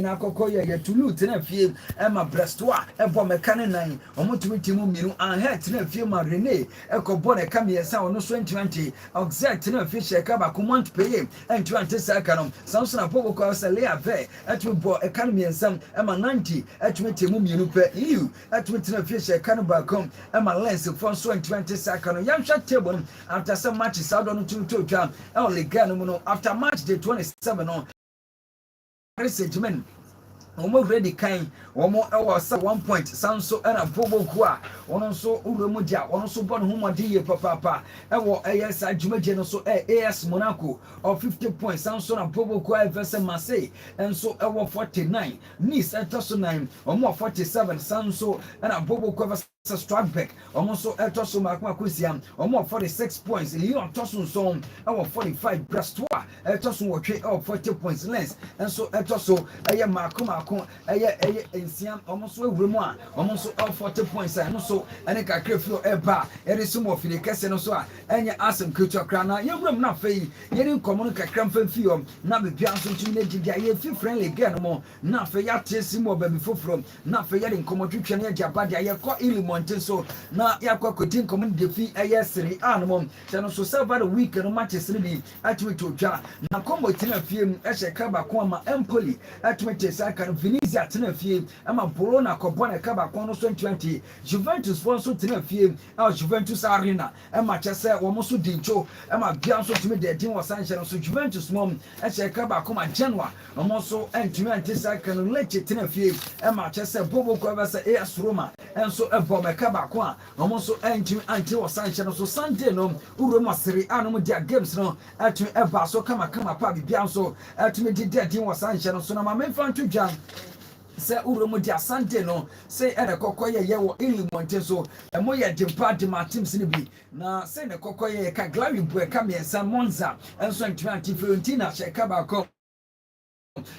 na kokoye ye tulu tena fie e ma brestoa e bo mekane nan omotumi timu miru anhe tena fie ma Rene e ko bo ne kam yesa ono so 2020 oxet tena fie sheka ba command pay en 20 sakanom samson apogo ko sele ave etumi bo e kan miensam e ma 90 etumi timu miru pe you etumi tena fie sheka no ba kom e ma lens for so 20 sakanom yamhwa table after some matches out on to twa e o lega no no after match day 27 on Regiment omo ready kind omo ewa sa 1 point sanso na bobo ku a ono so uremu dia ono so bon humodi ye papa ewo AS adwumaje no so AS Monaco of 50 points sanso na bobo ku a versus Marseille enso ewo 49 Nice etoso 9 omo 47 sanso na bobo ku versus Strasbourg omo so etoso makwa kusiam omo 46 points Lyon toso so ewo 45 Brestois etoso wotwe 40 points Lens enso etoso eye makoma eye ensiam almost ewremu a almost 40 points no so ene ka krefio eba ere sumo fili kese no so a enye asem kutu akra na yewrem na fei yeri nkomo no kakra mfamfio na bebia nso ntumi na gidia ye fi friendly game mo na fei ya tesi mo ba bi foforo na fei yeri nkomo twetwe na agaba dia ye ko ilimonte so na yakwa kodi nkomo de fi eye siri an mo chano so several the week no matches ni bi atumi to twa na kombo tina fiem ehye kaba ko ama Empoli atumi tesa kan Venezia tena fie ama Bologna kobona kaba kono so 20 Juventus so tena fie Juventus Arena ama chese wo mo so dincho ama bia so tumi de din wasanche no so Juventus mom e kaba koma Genoa mo so entumi antisa kan Lecce tena fie ama chese bobo ko ba se AS Roma enso ebo me kaba ko a mo so entumi anti wasanche no so Sunday no uroma Serie A no mo dia games no atumi eba so kama pa bia so atumi de din wasanche no so na ma memfa ntudwa se uromu dia Sunday no se ere kokoye ye wo Ilimonte so emo ye dimpa de ma teams ni bi na se ne kokoye ka Glavi bu ka miensa Monza enso ntwanti Fiorentina she ka ba ko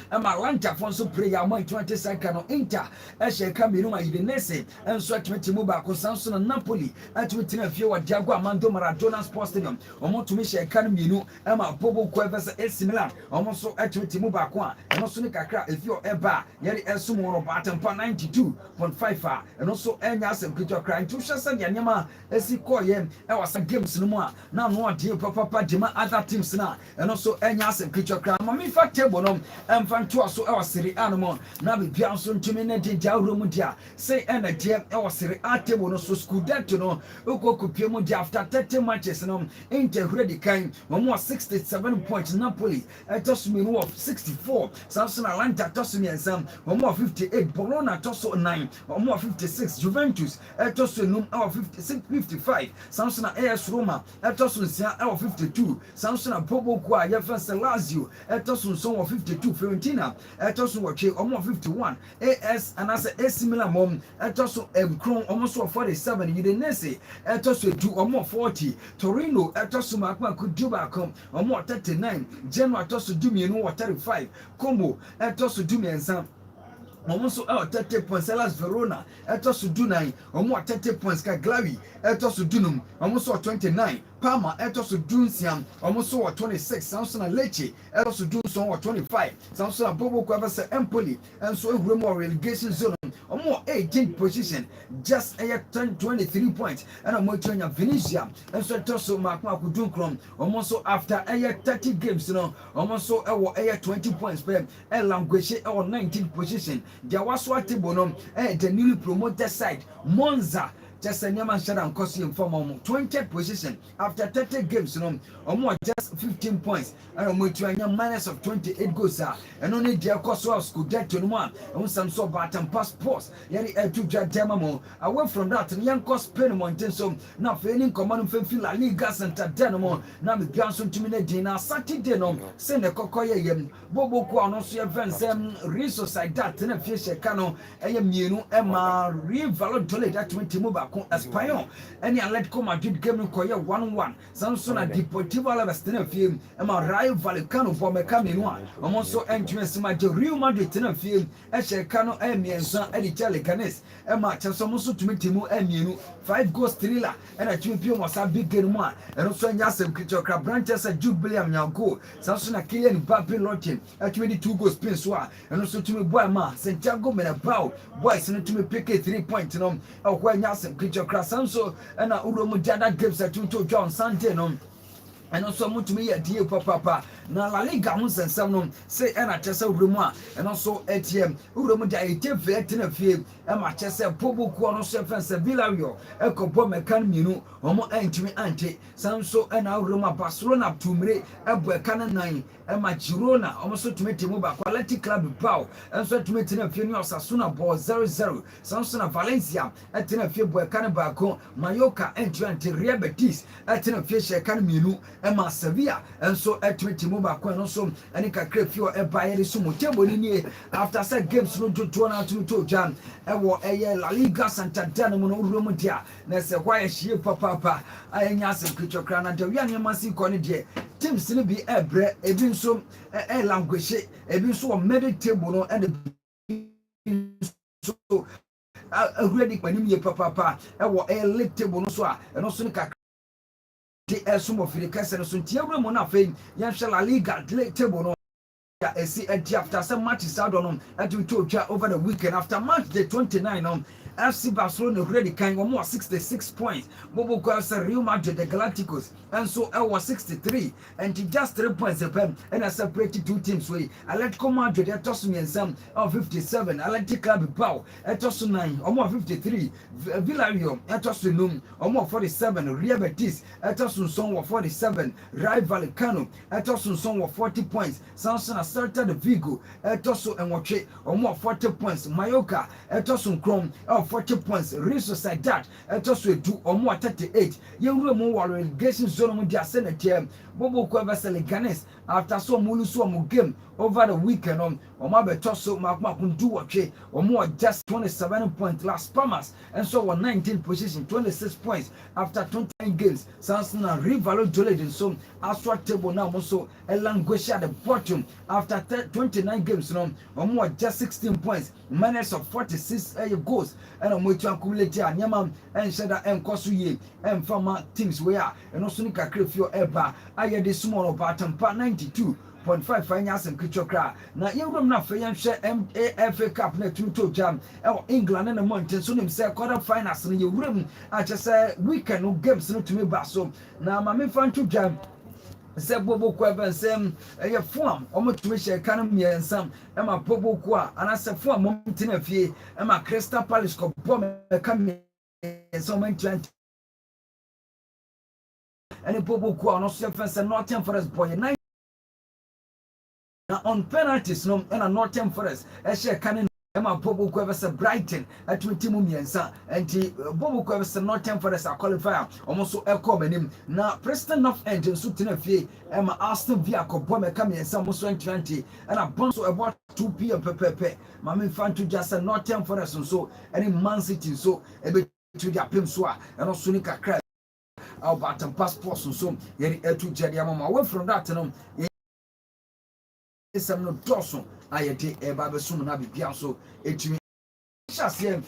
Atalanta fonso prayer mo 20 second no Inter ehye Cameroon Udinese enso atweti mu ba ko sanso na Napoli atweti na fie wa Diego Armando Maradona Sports Stadium omo tumi hye kan mienu ama Bobo ko versus AC Milan omo so atweti mu ba ko a eno so ne kakra efio eba yeri esumo no Obatanpa 92.5 a eno so enya asem kito kra ntu hye se de nyama esi koye e wasa games no mu a na no ade papa dema other teams na eno so enya asem kito kra ma mi fa table no emfanto so e wasere anmo na bibia nso ntumi na de jawro dia say ena de e wasere atebo no so scudetto no okokopie mu dia after 30 matches no Inter ready kind mo 67 points Napoli etosumi of 64 Samson Atalanta tosumi ensam mo 58 Bologna toso 9 mo 56 Juventus etoso num 55 Samson AS Roma etoso nsia 52 Samson Bobo kwa yefense Lazio etoso nso 52 Fiorentina etoso watwe omo 51 AS anase AC Milan mom etoso Kron omo so 47 Udinese etoso du omo 40 Torino etoso makwa kuduba kom omo 39 Genoa etoso du mienu 35 Como etoso du miensa omo so 30 points Hellas Verona etoso du 9 omo 30 points ka Glavi etoso dunum omo so 29 Parma etoso dunsiam omo so 26 Samson Lecce etoso dunson 25 Samson Bobo ko versus Empoli enso ehuremo relegation zone omo 18th position just 23 points and omo twanya Venezia enso etoso makwa kudunkrom omo so after 30 games no omo so ewo 20 points per language ewo 19th position dia waso atebo no the newly promoted side Monza just a Nyaman Shadan Kosi for 20th position after 30 games, just 15 points, and a minus of 28 goals, and only their cost was could get to one, and some so button passports, yet to Jadamamo. Away from that, young cost Penamont, so now failing command feel La Liga Santa Dynamo, now the Johnson to minute dinner, Saturday, send a cocoy, Bobo Quanos, events, Riso side that, and a fish a cano, a Munu, Emma, revalid that 20 mobile. baako Espanyol ɛne Atletico Madrid game no kɔyɛ 1-1 sanso na Deportivo Alaves tena fie ɛma Rayo Vallecano bɔ mɛka mmienu a ɔmo nso ɛntwene sima gye Real Madrid tena fie ɛhyɛ ka no mmiɛnsa ɛde kyɛ Leganes ɛma kyɛ sɛ ɔmo nso tumi ti mu mmienu 5 goals thriller ɛna tumi pie mo sa big game mu a ɛno nso anya asɛm kitokra branches a Jude Bellingham nya goal sanso na Kylian Mbappe lodging ɛtumi di 2 goals pin so a ɛno nso tumi boy ma Santiago Bernabeu boys no tumi pick 3 point no ɛwɔ anya asɛm kitokra sanso ɛna uromu dada games ɛtumi to John Sunday no ɛno nso mutumi yɛ die papa na La Liga ho nsɛnsɛm no sɛ ɛna kyɛ sɛ wuremu a ɛno nso ɛtiɛm wuremu da ɛtɛfɛ ɛtena fie ɛma kyɛ sɛ pobokuo no so ɛfɛn sɛ Villarreal ɛkɔbɔ mɛka no mmienu ɔmo ɛntumi ante san nso ɛna wuremu a Barcelona tumire ɛbɔ ɛka no nan ɛma Girona ɔmo nso tumi te mu baako Athletic Club Bilbao ɛnso tumi tena fie ne Osasuna bɔ 0-0 san nso na Valencia ɛtena fie bɔ ɛka no baako Mallorca ɛntumi ante Real Betis ɛtena fie hyɛ ɛka no mmienu ɛma Sevilla ɛnso ɛtumi te mu baako ɛno nso ɛne kakra fie ɛba yɛde so mu table ni nie after sɛ games no dodoɔ na tumi to dwan ɛwɔ ɛyɛ La Liga Santander no mu no wuro mu dia na sɛ hɔ ayɛ hye papa ayɛnya asɛm kitokra na dawia nneɛma si kɔ ne deɛ teams no bi ɛbrɛ ebi nso language ebi nso wɔ middle table no ɛne so already panim yɛ papa ɛwɔ ɛyɛ league table no so a ɛno so ne kakra the esum of the kese no so ntia mu na afei yɛhwɛ La Liga table no ya esi after some matches out on at we told you over the weekend after match day 29 FC Barcelona already kind of more 66 points. Bobo Costa Real Madrid the Galacticos and so I was 63 and just 3 points and I separated 2 teams way. Atletico Madrid at Tosun and some of 57, Athletic Club Bilbao at Tosun 9 or more 53, Villarreal at Tosun or more 47, Real Betis at Tosun Song of 47, Rayo Vallecano at Tosun Song of 40 points. Samson Celta de Vigo at Tosun and Wache or more 40 points. Mallorca at Tosun Chrome 40 points. Real Sociedad ɛtɔso 2 or more 38. Yɛwura mu wɔ relegation zone mu di asɛn ɛtiɛm. Bobo Cueva Leganes after so mulu so mu game over the weekend Oma betoso makundu watche Omo just 27 points. Las Palmas and so on 19 position 26 points after 29 games. Sansana Rivalo Joled so Astra table now also language at the bottom after 29 games Omo just 16 points minus of 46 goals and Omo to accumulate Nyama and Shada and Kosuye and former teams where and also Nika Crefio Eba aye de small Obatanpa 92.5 finance and kitokra na yewum na fe yanhwe MAFA Cup na tuto jam England and the mountain so nim say quarter finals no yewum a che weekend no games no tumi ba so na ma me fan to jam se Bobo Cueva nsem eye form omo tumi she kan miensam e ma Bobo Cueva anase form mom tina fie e ma Crystal Palace ko bom e kan miensam 20 and Bobo Cueva no so fence Nottingham Forest boy now on penalties no and Nottingham Forest e she kan Emma Bobo Cueva Brighton at 20 miensa and Bobo Cueva Nottingham Forest a qualifier almost so echo now Preston North End and Sutina Fee Emma Aston Villa Cobome coming in some 20 and a bunch about 2 p.m. pepe Mammy fan to just a Nottingham Forest and so any Man City so a bit to their Pimswa and also Nika Crack Obatanpa passports and so yet to Jadiamama away from that some no doso ayete e ba be sum na bibia so etumi hyase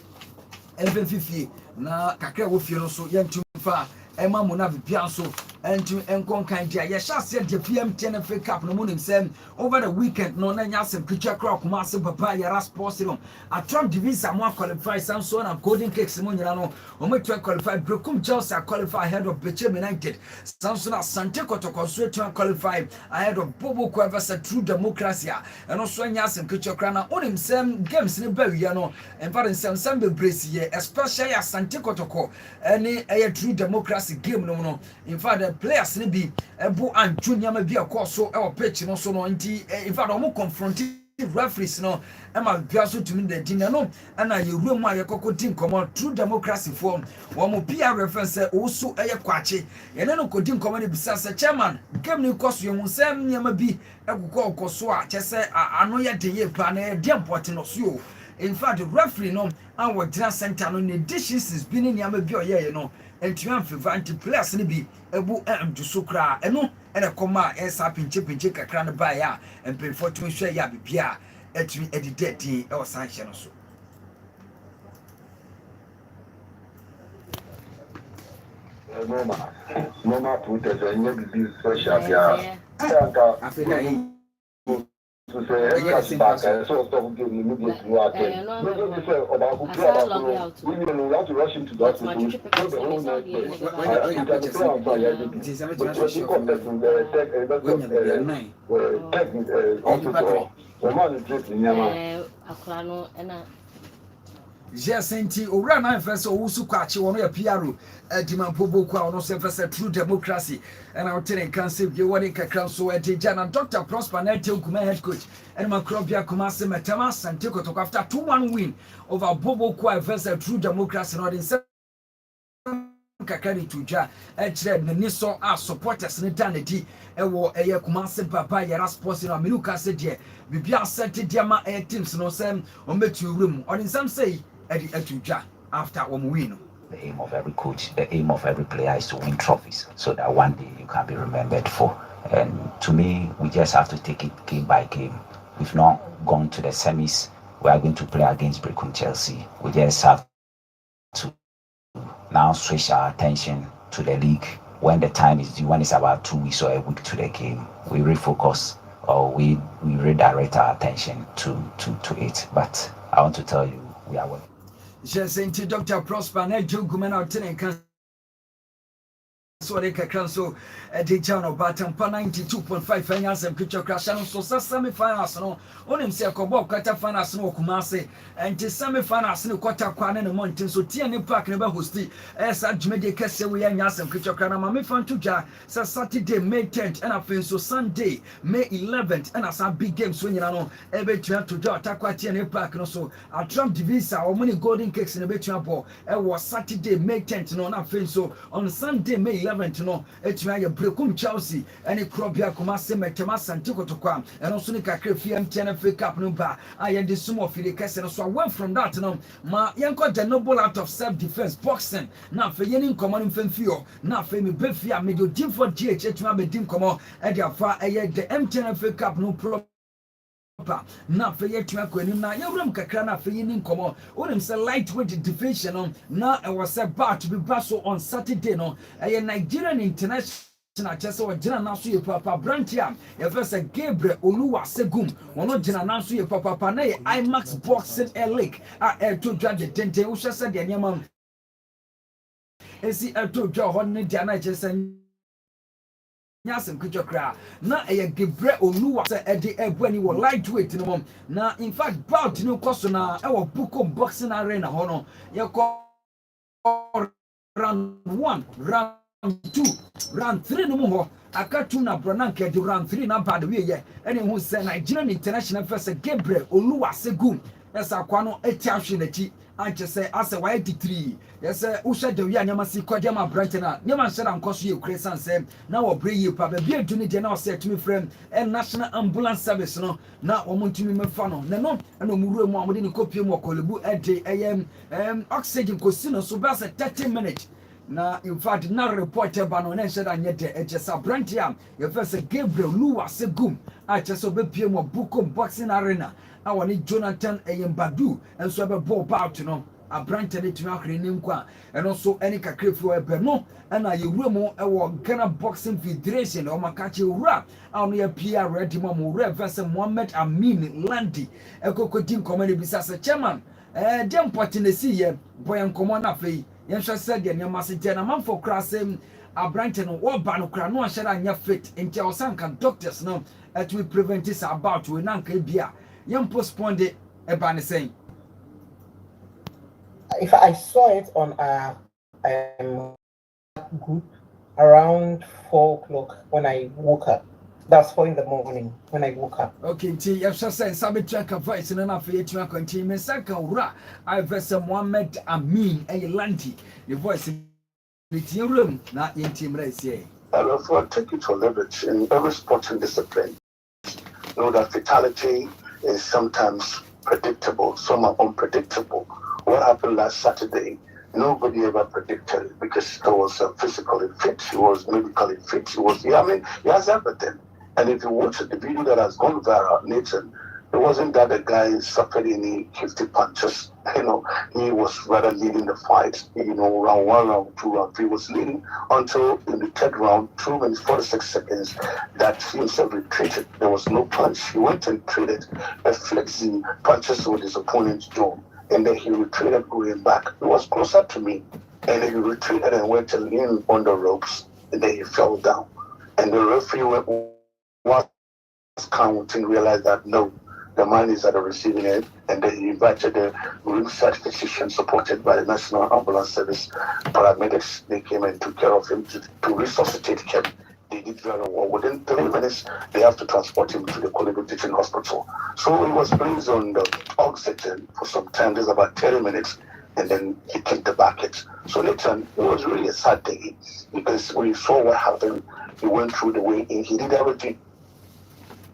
elven fifi na kakra wo fie no so yentum fa ema mo na bibia so entum enkon kan dia ye hyase de PM TNF Cup no munim sem over the weekend no na nya sem picture crowd kuma se papa yara sports room atram division mo qualify Samson and Golden Cakes mo nyira no o mo to qualify Brekum Chelsea qualify ahead of Bechem United Samson Asante Kotoko so to qualify ahead of Bobo Cueva True Democracy and also nya sem picture crowd na onim sem games ni ba wi no en fa sem be brace here especially Asante Kotoko any True Democracy game no in fact the players ni bi ebo anju nyama bi akoso e pitch no so no nti in fact omo confronting referees no e ma bia so tumi de dinga no na yewura mu ayekoko din komo True Democracy form wo mo PR reference also eye kwache ene no ko din komo ne bisa se chairman game ni koso ye hunsem nyama bi ekoko okoso a chese ano ye de ye pa na ye de important no so in fact the referee no our dinner center no the dishes is been in yama bi oyeye no entumi amfefa anti players ne bi ebu do so kra eno ene koma esa pinche kakra no ba ya empemfo tumi hwe ya bibia etumi edidedi e osanhye no so normal protest and you be social yeah Africa to say yes back so stop getting immediate work we don't say about we have to rush into that Jesenti owura na fese owusu kwache wono ya PRO dimampo boku a wono se fese true democracy and I tell can save you one kakran so e jana Dr. Prosper na tell kuma head coach and Makrobia kuma se metama sante kotoko after 2-1 win over Boboku a fese true democracy no den se kakari tuja kire ne niso a supporters ne danedi ewo eye kuma se papa yara sports no America se de bibia set de ma teams no sem on betu room on some say after one win. The aim of every coach, the aim of every player is to win trophies so that one day you can be remembered for. And to me, we just have to take it game by game. We've not gone to the semis. We are going to play against Brecon Chelsea. We just have to now switch our attention to the league. When the time is due, when it's about 2 weeks or a week to the game, we refocus or we redirect our attention to it. But I want to tell you, we are working. Jesenti Dr. Prosper na jugumena otene kan so de kakran so de channel Obatanpa 92.5 finals and picture crash no so semi finals no onim se kobo quarter finals no Kumase and semi finals no quarter kwane no montin so tie ne park ne ba hosti esa djumede kese we anya asem picture crash na mame fan tuja sa Saturday May 10th and afin so Sunday May 11th and asa big game so nyina no e betua tuja atakwa tie ne park no so atram divisa o muni golden cakes ne betua bo e was Saturday May 10th no na afin so on Sunday May 11th no etua ya Brecon Chelsea any Krobia Kumase metema santi kotokwa and also ni kakre FMTN FA Cup no ba aye de sumo fili kese no so away from that no ma yenko the noble out of self defense boxing na fe yeni nkomo mfemfio na fe me befia me do dim for GH etuma be dim komo e de afa aye the MTN FA Cup no pro na fe yetuma kwani na yewram kakra na fe yini nkomo onim se lightweight division na e was about to be baso on Saturday no aye Nigerian international chese o jina na so ye papa brantia ye first Gabriel Oluwasegum wono jina na so ye papa na ye IMAX boxing league a to dwa de tente wo hwese de nyama esi to dwa ho ne dia na chese nyasem kujokra na Gabriel Oluwase ede ebuani wo lightweight no mom na in fact bout no koso na e wo Buko boxing arena ho no ye ko round 1 round 2 round 3 no mo akatu na Brananke de round 3 na bad we ye ene hu se Nigerian international first Gabriel Oluwasegum esa kwa no etiahwe na ti anche se ase wa 83 yes usha de wi anyama si kwaje ma branch na nyama nshara nkoso ye kresan se na wo bre ye pa ba bi aduni de na ose tumi frame national ambulance service no na wo montumi mefa no na no na omuru mu amode ni kopie mu okolebu ede oxygen kosi no so ba se 30 minutes na in fact na report ba no na nshara nyede ejesa branch ya ye first Gabriel Oluwasegum a cheso be pie mu Buko boxing arena awani Jonathan Eyembadu enso be ball bout no abrante ne tuma hwere ne nkwa eno so eni kakrefu ebe no na yewura mu ewo Ghana Boxing Federation o makache wura awno ya PR ready mo wura versus Mohammed Amin Landi ekokoti nkoma ne bisa se chairman dem poti ne si ye boy nkoma na fei yen hwe se de ne masete na manfo krasem abrante no wo ba no kra no ahye anya fit ntia osanka doctors no to prevent this about we nanka bia yen postpone the ebane saying if I saw it on a group around 4 o'clock when I woke up. That's 4 in the morning when I woke up. Okay, T. Yes, I said, Sabi track of voice and enough for you to continue. Mesaka Ura, I verse Mohammed Amin, a Lanti. The voice in the room, not in team race. And also, take it for liberty in every sporting discipline. Know that fatality is sometimes predictable, some are unpredictable. What happened last Saturday, nobody ever predicted it because he was physically fit, he was medically fit, he has everything. And if you watch the video that has gone viral, Nathan, it wasn't that the guy suffered any 50 punches. He was rather leading the fight. Round 1, round 2, round 3 was leading until in the third round, 2 minutes 46 seconds, that he himself retreated. There was no punch. He went and traded a flexing punches with his opponent's jaw, and then he retreated going back. He was closer to me, and then he retreated and went to lean on the ropes, and then he fell down. And the referee was counting, realized that no, the man is at the receiving end, and then he invited the ringside physician supported by the National Ambulance Service paramedics. They came and took care of him to resuscitate him. They did very well. Within 3 minutes, they have to transport him to the Colombo Teaching Hospital. So he was placed on the oxygen for some time. There's about 30 minutes, and then he kicked the bucket. So Nathan, it was really a sad day because we saw what happened. He went through the way in. He did everything.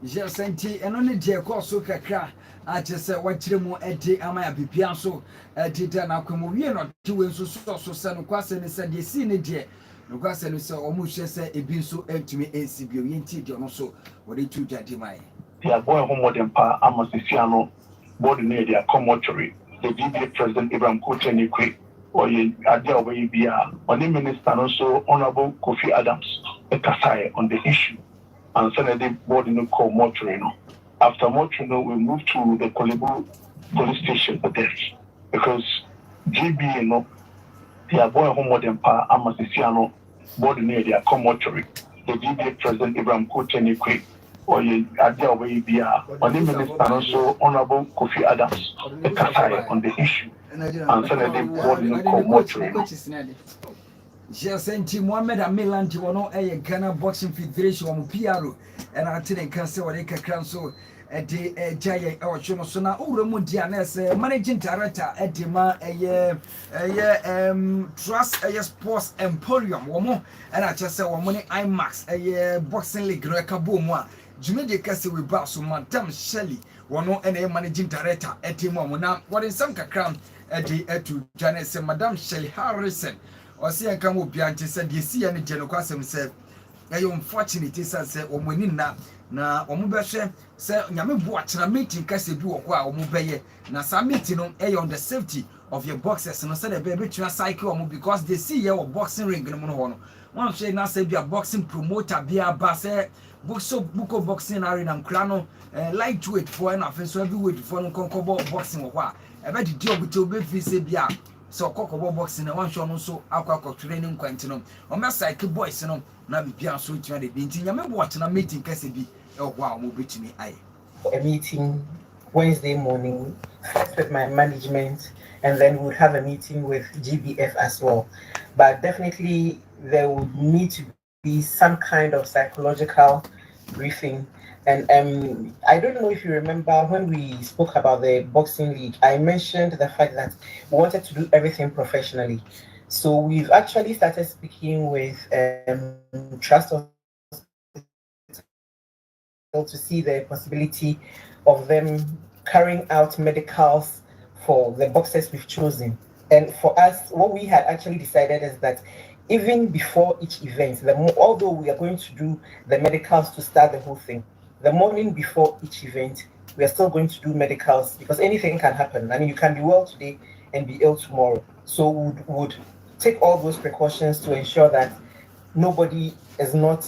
Yes, auntie, and only dear Corso Cacra. I just said, what you am I be piasso? Did an accommodate not two so son of Quassen and said, you see it, dear. No Quassen is almost said, it been so empty me, and CBO, and also what it took at my. They are going home with them, Amasiano, body near their commotary. The DBA President Ibrahim Koteni Quick, or Adia Wabia, or the Minister, and also Honorable Kofi Adams, a Kasai on the issue. And Senator board in the call mortuary. After mortuary, we moved to the Kolibu police station for death because GB, they are going home with them. Amasiano board near their mortuary. The GB President Ibrahim Koteni Quick, or Adia Wabia, or the Minister, and also Honorable Kofi Adams, a Kasai on the issue. And Senator board in the call mortuary. Yes, auntie Mohammed Amilan, you know, a Ghana Boxing Federation on PRO, and I think Cancer or Eka Council at the Jaya or Chonosona, Uramudianes, managing director at Dima, Trust a Sports Emporium, Womo, and I just said, money IMAX, a boxing league, Rekabumwa, Jimmy de Cassie with Basso, Madame Shelley, one and a managing director at Timomona, what in some crown at the Etu Janice, Madame Shelley Harrison. Or see I come up behind said you see any general question said unfortunate is say omonina na omubehwe say nyame boache na meeting kase bi wo kwa omubeye na sa meeting no on the safety of your boxers no say the baby try cycle omu because they see your boxing ring no ho no one say na say be a boxing promoter be a ba say buko boxing arena nkra no lightweight for na fe so heavyweight for no konkobo boxing wo kwa e be di obuto be fi say bia so kokobo boxing na wan show no so akwa training kwanti no o me cycle boys no na bibia so tia de nti nyame bo watch na meeting kase bi e ho a mo betimi aye a meeting Wednesday morning first with my management, and then we'll have a meeting with GBF as well. But definitely there would need to be some kind of psychological briefing. And I don't know if you remember when we spoke about the boxing league, I mentioned the fact that we wanted to do everything professionally. So we've actually started speaking with Trust to see the possibility of them carrying out medicals for the boxers we've chosen. And for us, what we had actually decided is that even before each event, although we are going to do the medicals to start the whole thing, the morning before each event, we are still going to do medicals because anything can happen. I mean, you can be well today and be ill tomorrow. So we would take all those precautions to ensure that nobody is not.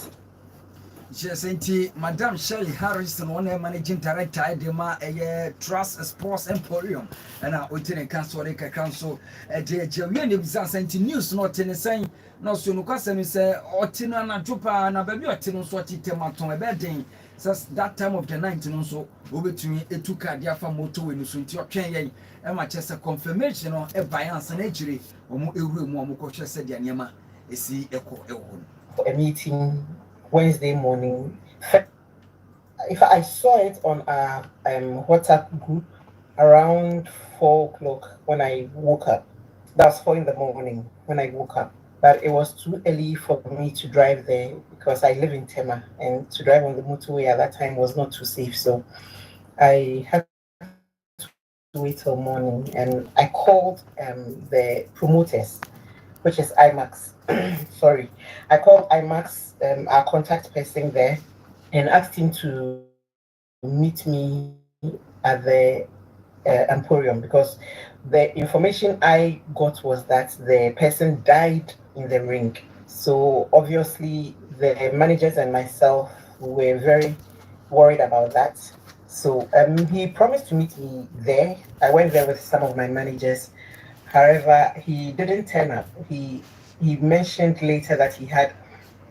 Yes, auntie, Madame Shelley Harrison, one managing director at the Trust Sports Emporium, and our Lieutenant Council, Council, at the German news, not in the same, no soon, Quassam say, Otina and Jupa, and a baby Otino Swati Tematon, a bedding, says that time of the night, and also over to me, it took a diapha moto in the Sunti of Kenya, and my chest a confirmation of a bias and injury, or more Muko said Yanyama, a sea echo a meeting Wednesday morning. If I saw it on a WhatsApp group around 4 o'clock when I woke up. That's 4 in the morning when I woke up. But it was too early for me to drive there because I live in Tema, and to drive on the motorway at that time was not too safe. So I had to wait till morning, and I called the promoters, which is IMAX. Sorry, I called IMAX, our contact person there, and asked him to meet me at the Emporium, because the information I got was that the person died in the ring. So obviously, the managers and myself were very worried about that. So he promised to meet me there. I went there with some of my managers. However, he didn't turn up. He mentioned later that he had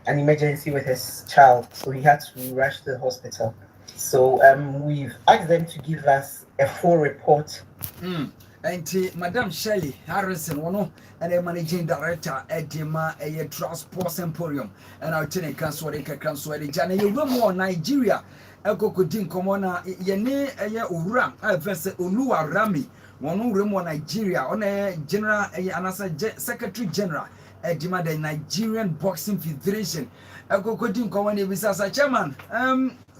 an emergency with his child, so he had to rush to the hospital. So we've asked them to give us a full report. And Madam Shelley Harrison, one and a managing director at Dima a Transport Emporium, and our tenant Kanswari Kanswari Jana, you were more Nigeria. Eko Kudin Komona, Yene a Uram, I verse Ulua Rami, one room Nigeria, on a general, anasa secretary general. Dima the Nigerian Boxing Federation. Eko Kudin Komani Visasa chairman.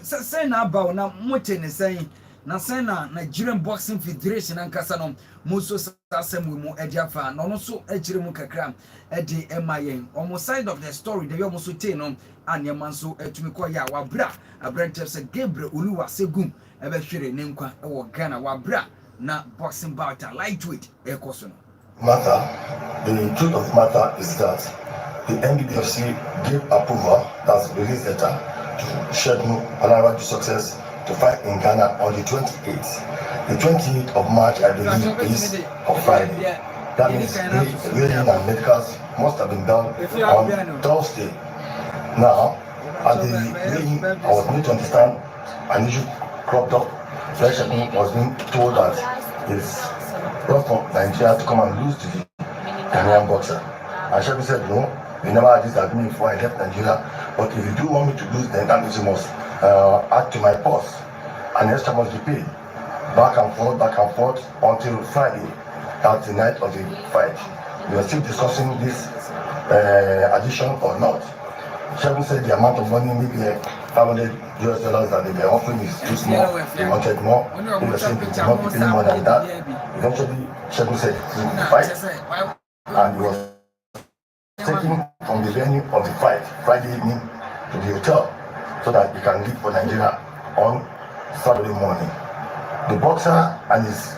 Say na ba na mote ne saying. Na sena Nigerian Boxing Federation and Casanom, Muso Sassam Wimu Ediafa, no so Ejirimu Kakram, Edi Emayen, almost side of the story, the Yomosu Tenon, and Yamanso Etumikoya, Wabra, a branch of Gabriel Ulua Segum, Ebeshire Nemka, or Ghana, Wabra, na boxing bout, lightweight, Ecoson. Matter, the truth of the matter is that the NBFC gave approval, that's release letter, to schedule Palara to success to fight in Ghana on the 28th. The 28th of March, I believe, is a Friday. That means the weighing and medicals must have been done on Thursday. Now, at the weighing, I was made to understand an issue cropped up. Flesh was being told that it's brought from Nigeria to come and lose to the Ghanaian boxer. And Shebi said, no, we never had this agreement before I left Nigeria. But if you do want me to lose, then that means you must add to my purse. And extra must be paid. Back and forth until Friday. That's the night of the fight. We are still discussing this addition or not. Shebi said the amount of money, maybe $500 that they were offering is too small. They wanted more. They were saying they did not pay more than that. Eventually, Shebi said he would fight. And he was taken from the venue of the fight Friday evening to the hotel so that he can leave for Nigeria on Saturday morning. The boxer and his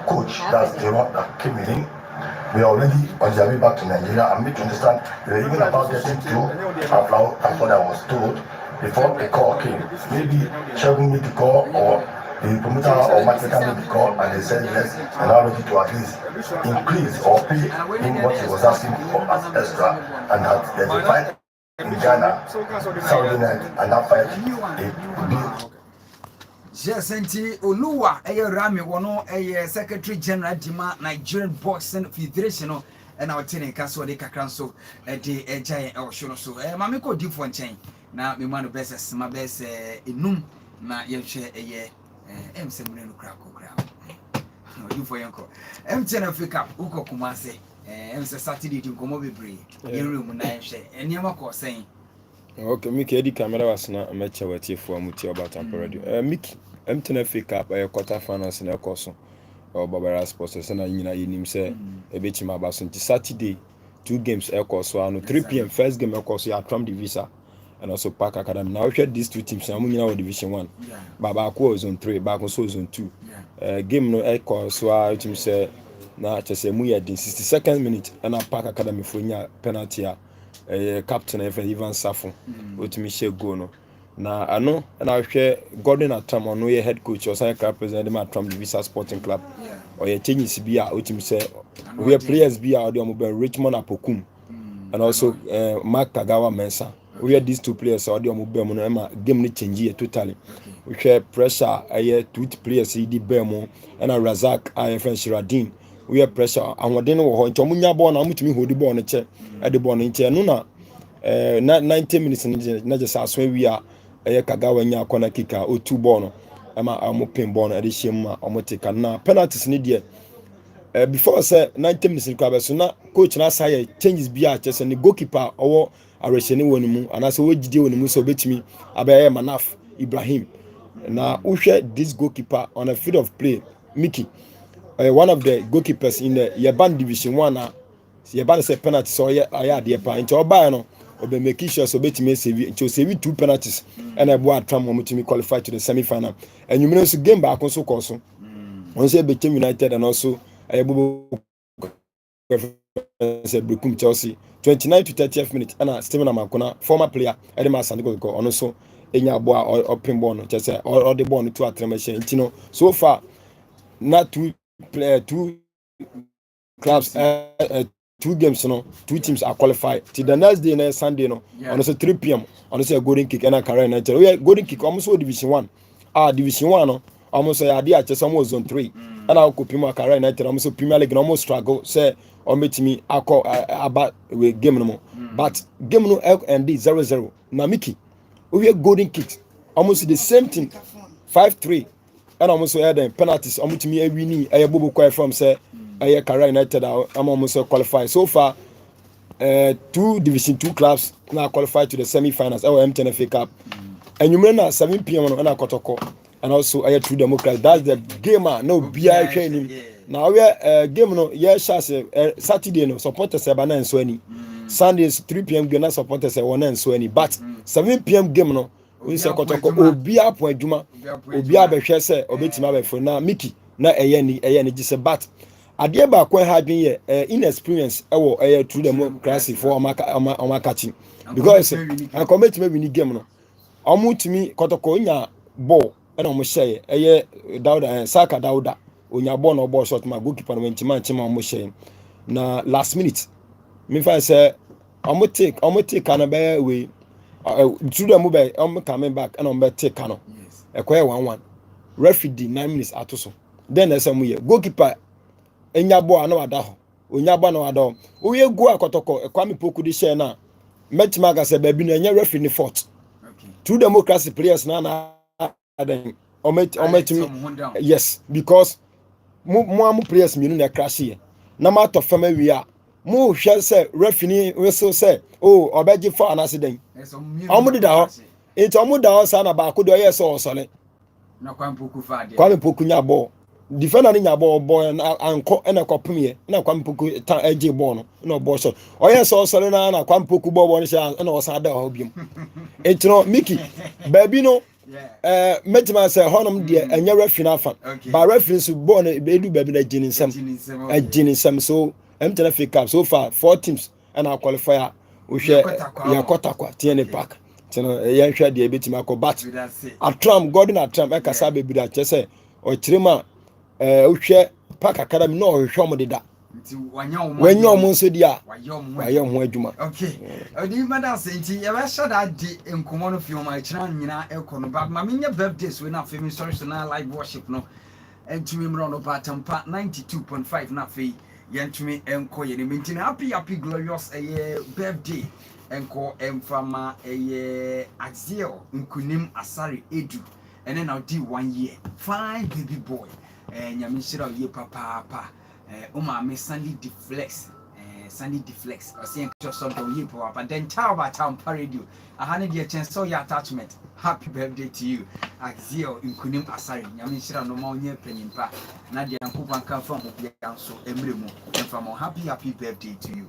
coach, that's the one that came in, we are already on their way back to Nigeria. I made to understand they were even about getting to Aflau, that's what I was told, before the call came. Maybe Shegun made the call, or the promoter or marketer made the call, and they said yes, and are ready to at least increase or pay him what he was asking for as extra, and that there's a fight in Ghana Saturday night, and that fight will be. Yes, Auntie Oluwa, Rami, one Secretary General Dima Nigerian Boxing Federation, and our tenant Castle de Cacranso, a day a giant or shono so. Mamiko different chain. Now, me man best my best inum, na ye share a year, Seminole crack or crown. No, you for your uncle. Tenant Africa, Uko Kumase, Saturday to Comobi, in room 9 share, and Yamako saying. Okay, Mickey Eddie Camera was not a match with you for Muti Obatanpa radio. Mickey, MTN fake up a quarter finals in a course or Barbara Sports, and I him say a bit my bass until Saturday, 2 games air course, so 3 p.m. first game air course, you are Trump Divisa and also Park Academy. Now, we had these 2 teams, I'm in Division 1. Babako was on 3, back on zone 2. Game no air course, so I team say, now just a muya in 62nd minute, and I Park Academy for penalty. Captain Ivan Safo, which Michelle Gono. Now, I know, and I share Gordon at Tam, or no head coach or sign club president at Trump Visa Sporting Club, or your changes be out, which say we are players be out there, Richmond Apokum, and also Mark Tagawa Mensa. We had these 2 players, or the Mubema game change totally. We share pressure, I hear 2 players, CD Bemo, and a Razak, IFN Shiradin. We have pressure, and what they know, Tomunya born, I'm to me who the born a chair at the born in chair. No, 90 minutes in not just as we are a Kagawa corner kicker or 2 born. I'm a pin born at the shame, I'm take now. Penalties need yet. Before I said 90 minutes in Cabas, so now coach and I say changes be at just and the goalkeeper or a Rashani one, and I saw what you do when you so bet me. I bear Manaf Ibrahim. Now, who share this goalkeeper on a field of play, Mickey. one of the goalkeepers in the Yaban Division 1 Yaban say penalty so I de pa nti oba no obe make sure so betime save nti o save 2 penalties and I board tram mo to qualify to the semi final and you know so game back so course on say Bechem United and also Ayabubo Brekum Chelsea 29 to 30th minute and Steven Amakona former player Edema Sandigo go on also enya boa or pin ball no just say or the ball to attraction ntino so far not two clubs 2 games no 2 teams are qualified till the next day next Sunday no on also 3 p.m. on also a golden kick and a career United we golden kick almost division 1 division 1 no almost a dey at some zone 3 and I could Premier Career United almost Premier League almost struggle say or meet me about we game no more but game no and 0-0 na Mickey we golden kick almost the same thing 5-3 and almost had the penalties almost me a winning a bobo quite from say a Career United I'm almost qualified so far 2 division 2 clubs now qualified to the semi-finals our MTNFA Cup and you remember 7 p.m. on a Kotoko and also a True Democrats that's the game no BI training now we game no Saturday no supporters bana and so any Sundays 3 p.m. game supporters one and so any but 7 p.m. game no we say Kotoko obia point juma obia be hwe say obetima be fo na Mickey na eye ni gise but ade ba kwa ha dwen ye inexperience ewo True Democracy for omakachi because I commit me win game no omutimi Kotoko nya ball and omo share Dauda Saka Dauda onya ball no ball shot ma goalkeeper no ntima omo share na last minute me fa say omo take an be we True Dem be omo coming back and omo take an ekoye 1-1 referee 9 minutes atoso then esem ye goalkeeper enya ball na wada ho onya ball na wada ho oye go Kotoko Kwame Poku di share na metima ga say baby no enya referee ni fault True Democracy players na then yes because mo players minu na crash here na ma to fama wi a mo hwe say referee whistle say oh obeji for an accident omo dida ho enti omo da ho sa na ba ko do yes so sole na Kwame Poku nya ball defender ni nya ball na anko na kopum ye na Kwame Poku ta eje ball no na ball shot yes so sole na Kwame Poku ball ni sha na o sa da ho biom enti no Mickey baby no metima say honum de anya referee afa ba referee so ball na be du baby na jinisem so MTNFA Cup so far 4 teams and our qualifier we share ya Kotakwa TN Park tino yan hwa de betima akọ but atram Gordon atram e kasa be bi da che say o kirema o hwe Park Academy no o hwe mo de da nti wanya omo nso dia waye ho adwuma okay odi madam senti ya ba shada di enkomo no fi o ma kira nyina ekono ba ma menye birthdays we na femi sorry so na live worship no entumi mro no Obatanpa 92.5 na fe yentumi enko ye ne minti na happy glorious birthday enko emfama Axiel Nkunim Asari Edu ene na di 1 year fine baby boy nyamishira ye papa me Sandy Deflex ose enko something ye papa but then tell about town radio ahane de chance so your attachment happy birthday to you Axiel Nkunim Asari nyamishira no ma onye panyimpa na de ankopa kan fa mo bia so emremu emfama happy birthday to you